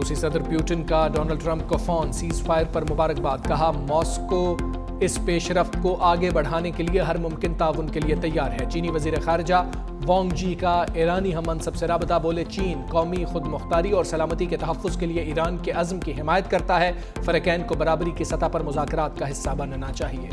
روسی صدر پیوٹن کا ڈونلڈ ٹرمپ کو فون، سیز فائر پر مبارکباد، کہا ماسکو اس پیش رفت کو آگے بڑھانے کے لیے ہر ممکن تعاون کے لیے تیار ہے۔ چینی وزیر خارجہ وانگ جی کا ایرانی ہم منصب سے رابطہ، بولے چین قومی خود مختاری اور سلامتی کے تحفظ کے لیے ایران کے عزم کی حمایت کرتا ہے، فریقین کو برابری کی سطح پر مذاکرات کا حصہ بننا چاہیے۔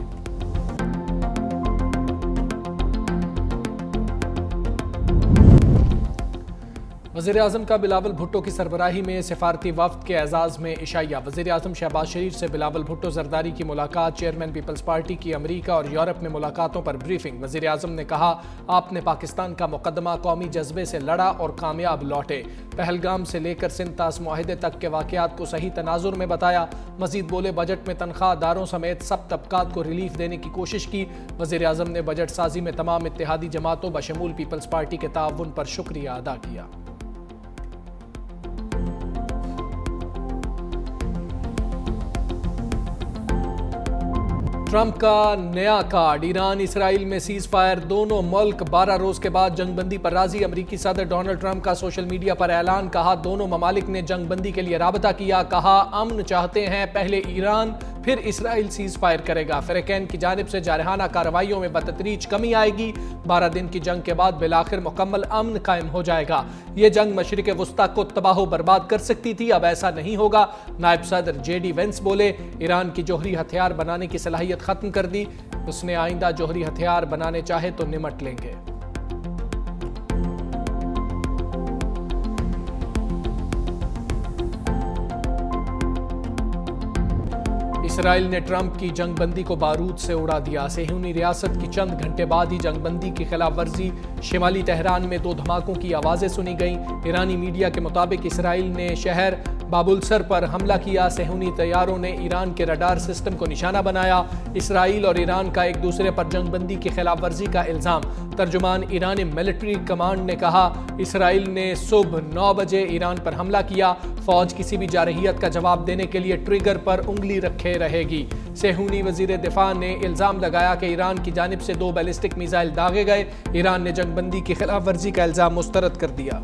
وزیر اعظم کا بلاول بھٹو کی سربراہی میں سفارتی وفد کے اعزاز میں عشائیہ۔ وزیر اعظم شہباز شریف سے بلاول بھٹو زرداری کی ملاقات، چیئرمین پیپلز پارٹی کی امریکہ اور یورپ میں ملاقاتوں پر بریفنگ۔ وزیر اعظم نے کہا آپ نے پاکستان کا مقدمہ قومی جذبے سے لڑا اور کامیاب لوٹے، پہلگام سے لے کر سندھ طاس معاہدے تک کے واقعات کو صحیح تناظر میں بتایا۔ مزید بولے بجٹ میں تنخواہ داروں سمیت سب طبقات کو ریلیف دینے کی کوشش کی۔ وزیر اعظم نے بجٹ سازی میں تمام اتحادی جماعتوں بشمول پیپلز پارٹی کے تعاون پر شکریہ ادا کیا۔ ٹرمپ کا نیا کارڈ، ایران اسرائیل میں سیز فائر، دونوں ملک 12 روز کے بعد جنگ بندی پر راضی۔ امریکی صدر ڈونلڈ ٹرمپ کا سوشل میڈیا پر اعلان، کہا دونوں ممالک نے جنگ بندی کے لیے رابطہ کیا، کہا امن چاہتے ہیں، پہلے ایران پھر اسرائیل سیز فائر کرے گا۔ فریقین کی جانب سے جارحانہ کارروائیوں میں بتدریج کمی آئے گی، 12 دن کی جنگ کے بعد بالآخر مکمل امن قائم ہو جائے گا۔ یہ جنگ مشرق وسطیٰ کو تباہ و برباد کر سکتی تھی، اب ایسا نہیں ہوگا۔ نائب صدر جے ڈی وینس بولے ایران کی جوہری ہتھیار بنانے کی صلاحیت ختم کر دی، اس نے آئندہ جوہری ہتھیار بنانے چاہے تو نمٹ لیں گے۔ اسرائیل نے ٹرمپ کی جنگ بندی کو بارود سے اڑا دیا، صہیونی ریاست کی چند گھنٹے بعد ہی جنگ بندی کی خلاف ورزی، شمالی تہران میں 2 دھماکوں کی آوازیں سنی گئیں۔ ایرانی میڈیا کے مطابق اسرائیل نے شہر باب السر پر حملہ کیا، صہیونی طیاروں نے ایران کے رڈار سسٹم کو نشانہ بنایا۔ اسرائیل اور ایران کا ایک دوسرے پر جنگ بندی کی خلاف ورزی کا الزام، ترجمان ایرانی ملٹری کمانڈ نے کہا اسرائیل نے صبح 9 بجے ایران پر حملہ کیا، فوج کسی بھی جارحیت کا جواب دینے کے لیے ٹریگر پر انگلی رکھے رہے گی۔ صہیونی وزیر دفاع نے الزام لگایا کہ ایران کی جانب سے 2 بیلسٹک میزائل داغے گئے، ایران نے جنگ بندی کی خلاف ورزی کا الزام مسترد کر دیا۔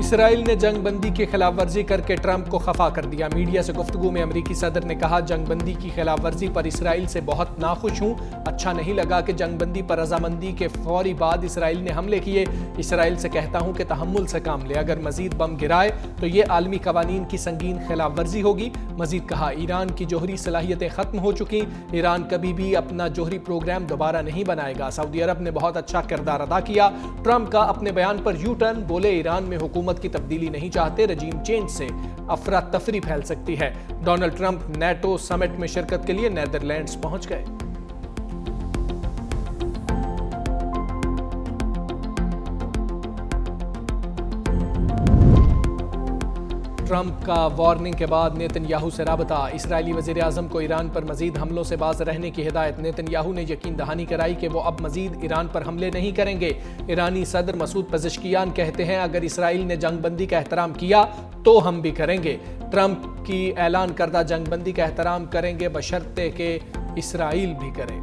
اسرائیل نے جنگ بندی کی خلاف ورزی کر کے ٹرمپ کو خفا کر دیا۔ میڈیا سے گفتگو میں امریکی صدر نے کہا جنگ بندی کی خلاف ورزی پر اسرائیل سے بہت ناخوش ہوں، اچھا نہیں لگا کہ جنگ بندی پر رضامندی کے فوری بعد اسرائیل نے حملے کیے۔ اسرائیل سے کہتا ہوں کہ تحمل سے کام لے، اگر مزید بم گرائے تو یہ عالمی قوانین کی سنگین خلاف ورزی ہوگی۔ مزید کہا ایران کی جوہری صلاحیتیں ختم ہو چکی، ایران کبھی بھی اپنا جوہری پروگرام دوبارہ نہیں بنائے گا۔ سعودی عرب نے بہت اچھا کردار ادا کیا۔ ٹرمپ کا اپنے بیان پر یو ٹرن، بولے ایران میں حکومت کی تبدیلی نہیں چاہتے، رجیم چینج سے افراتفری پھیل سکتی ہے۔ ڈونلڈ ٹرمپ نیٹو سمٹ میں شرکت کے لیے نیدرلینڈز پہنچ گئے۔ ٹرمپ کا وارننگ کے بعد نیتن یاہو سے رابطہ، اسرائیلی وزیر اعظم کو ایران پر مزید حملوں سے باز رہنے کی ہدایت۔ نیتن یاہو نے یقین دہانی کرائی کہ وہ اب مزید ایران پر حملے نہیں کریں گے۔ ایرانی صدر مسعود پزشکیان کہتے ہیں اگر اسرائیل نے جنگ بندی کا احترام کیا تو ہم بھی کریں گے۔ ٹرمپ کی اعلان کردہ جنگ بندی کا احترام کریں گے بشرطے کہ اسرائیل بھی کرے۔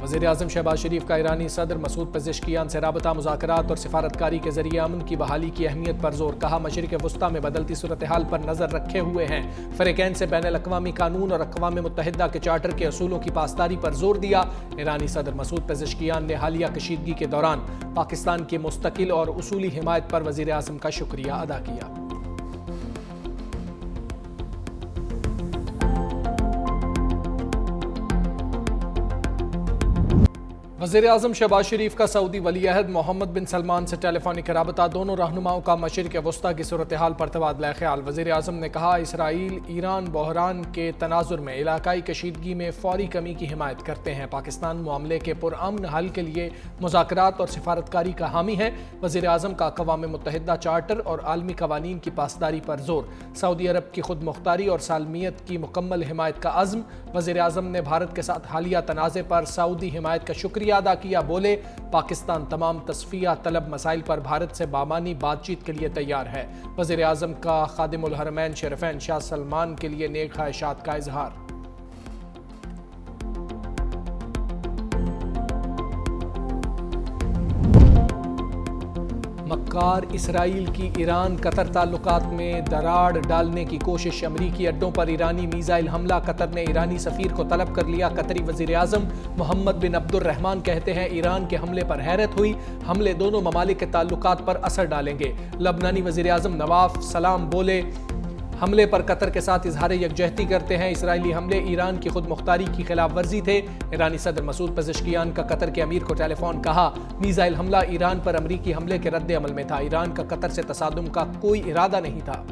وزیر اعظم شہباز شریف کا ایرانی صدر مسعود پزشکیان سے رابطہ، مذاکرات اور سفارتکاری کے ذریعے امن کی بحالی کی اہمیت پر زور، کہا مشرق وسطیٰ میں بدلتی صورتحال پر نظر رکھے ہوئے ہیں، فریقین سے بین الاقوامی قانون اور اقوام متحدہ کے چارٹر کے اصولوں کی پاسداری پر زور دیا۔ ایرانی صدر مسعود پزشکیان نے حالیہ کشیدگی کے دوران پاکستان کی مستقل اور اصولی حمایت پر وزیر اعظم کا شکریہ ادا کیا۔ وزیر اعظم شہباز شریف کا سعودی ولی عہد محمد بن سلمان سے ٹیلی فونک رابطہ، دونوں رہنماؤں کا مشرق وسطیٰ کی صورتحال پر تبادلہ خیال۔ وزیر اعظم نے کہا اسرائیل ایران بحران کے تناظر میں علاقائی کشیدگی میں فوری کمی کی حمایت کرتے ہیں، پاکستان معاملے کے پرامن حل کے لیے مذاکرات اور سفارتکاری کا حامی ہے۔ وزیر اعظم کا اقوام متحدہ چارٹر اور عالمی قوانین کی پاسداری پر زور، سعودی عرب کی خود مختاری اور سالمیت کی مکمل حمایت کا عزم۔ وزیر اعظم نے بھارت کے ساتھ حالیہ تنازع پر سعودی حمایت کا شکریہ شکریہ ادا کیا. بولے پاکستان تمام تصفیہ طلب مسائل پر بھارت سے بامانی بات چیت کے لیے تیار ہے. وزیر اعظم کا خادم الحرمین شریفین شاہ سلمان کے لیے نیک خواہشات کا اظہار. مکار اسرائیل کی ایران قطر تعلقات میں دراڑ ڈالنے کی کوشش. امریکی اڈوں پر ایرانی میزائل حملہ. قطر نے ایرانی سفیر کو طلب کر لیا. قطری وزیر اعظم محمد بن عبد الرحمن کہتے ہیں ایران کے حملے پر حیرت ہوئی. حملے دونوں ممالک کے تعلقات پر اثر ڈالیں گے. لبنانی وزیر اعظم نواف سلام بولے حملے پر قطر کے ساتھ اظہار یکجہتی کرتے ہیں. اسرائیلی حملے ایران کی خود مختاری کی خلاف ورزی تھے. ایرانی صدر مسعود پزشکیان کا قطر کے امیر کو ٹیلی فون. کہا میزائل حملہ ایران پر امریکی حملے کے رد عمل میں تھا. ایران کا قطر سے تصادم کا کوئی ارادہ نہیں تھا.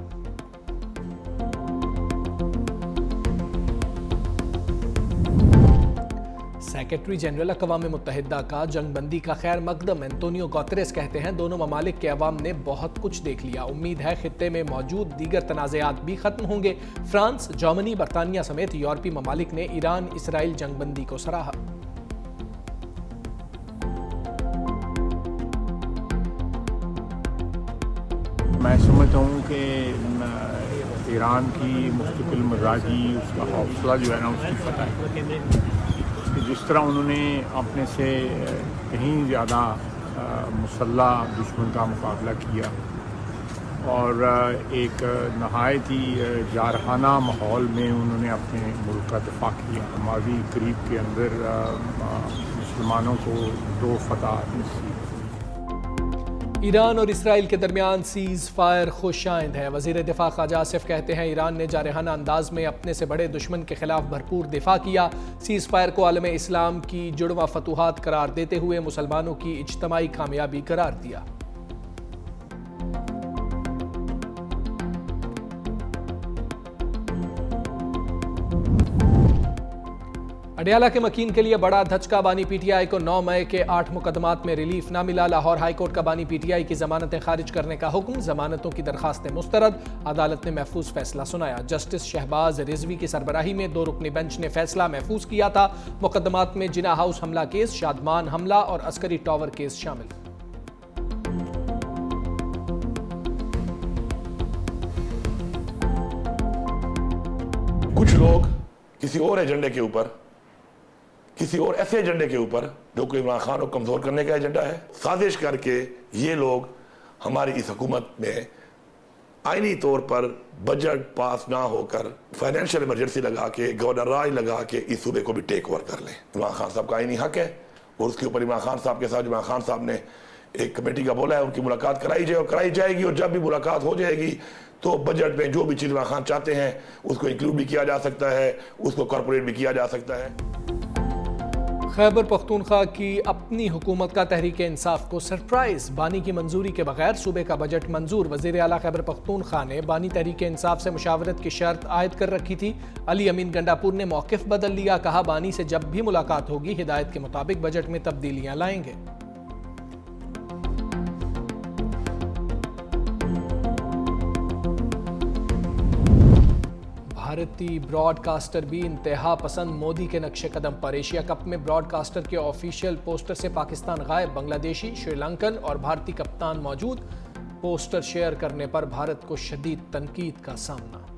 سیکرٹری جنرل اقوام متحدہ کا جنگ بندی کا خیر مقدم انتونیو گوتریس کہتے ہیں دونوں ممالک کے عوام نے بہت کچھ دیکھ لیا. امید ہے خطے میں موجود دیگر تنازعات بھی ختم ہوں گے. فرانس، جرمنی، برطانیہ سمیت یورپی ممالک نے ایران اسرائیل جنگ بندی کو سراہا. میں سمجھتا ہوں کہ ایران کی مستقل مزاجی، اس کا حوصلہ جو ہے نا، اس کی فتح ہے. جس طرح انہوں نے اپنے سے کہیں زیادہ مسلح دشمن کا مقابلہ کیا اور ایک نہایت ہی جارحانہ ماحول میں انہوں نے اپنے ملک کا دفاع کیا. ماضی قریب کے اندر مسلمانوں کو 2 فتح نصیب. ایران اور اسرائیل کے درمیان سیز فائر خوش آئند ہے. وزیر دفاع خواجہ آصف کہتے ہیں ایران نے جارحانہ انداز میں اپنے سے بڑے دشمن کے خلاف بھرپور دفاع کیا. سیز فائر کو عالم اسلام کی جڑواں فتوحات قرار دیتے ہوئے مسلمانوں کی اجتماعی کامیابی قرار دیا. اڈیالہ کے مکین کے لیے بڑا دھچکا. بانی پی ٹی آئی کو 9 مئی کے 8 مقدمات میں ریلیف نہ ملا. لاہور ہائی کورٹ کا بانی پی ٹی آئی کی ضمانتیں خارج کرنے کا حکم. ضمانتوں کی درخواستیں مسترد. عدالت نے محفوظ فیصلہ سنایا. جسٹس شہباز رضوی کی سربراہی میں 2 رکنی بینچ نے فیصلہ محفوظ کیا تھا. مقدمات میں جناح ہاؤس حملہ کیس، شادمان حملہ اور عسکری ٹاور کیس شامل. کچھ لوگ کسی اور ایجنڈے کے اوپر، کسی اور ایسے ایجنڈے کے اوپر جو کہ عمران خان کو کمزور کرنے کا ایجنڈا ہے، سازش کر کے یہ لوگ ہماری اس حکومت میں آئینی طور پر بجٹ پاس نہ ہو کر فائنینشیل ایمرجنسی لگا کے، گورنر راج لگا کے اس صوبے کو بھی ٹیک اوور کر لیں. عمران خان صاحب کا آئینی حق ہے اور اس کے اوپر عمران خان صاحب کے ساتھ عمران خان صاحب نے ایک کمیٹی کا بولا ہے ان کی ملاقات کرائی جائے اور کرائی جائے گی. اور جب بھی ملاقات ہو جائے گی تو بجٹ میں جو بھی چیز عمران خان چاہتے ہیں اس کو انکلوڈ بھی کیا جا سکتا ہے، اس کو کارپوریٹ بھی کیا جا سکتا ہے. خیبر پختونخوا کی اپنی حکومت کا تحریک انصاف کو سرپرائز. بانی کی منظوری کے بغیر صوبے کا بجٹ منظور. وزیر اعلیٰ خیبر پختونخوا نے بانی تحریک انصاف سے مشاورت کی شرط عائد کر رکھی تھی. علی امین گنڈاپور نے موقف بدل لیا. کہا بانی سے جب بھی ملاقات ہوگی ہدایت کے مطابق بجٹ میں تبدیلیاں لائیں گے. بھارتی براڈ کاسٹر بھی انتہا پسند مودی کے نقش قدم پر. ایشیا کپ میں براڈ کاسٹر کے آفیشیل پوسٹر سے پاکستان غائب. بنگلہ دیشی، شری لنکن اور بھارتی کپتان موجود. پوسٹر شیئر کرنے پر بھارت کو شدید تنقید کا سامنا.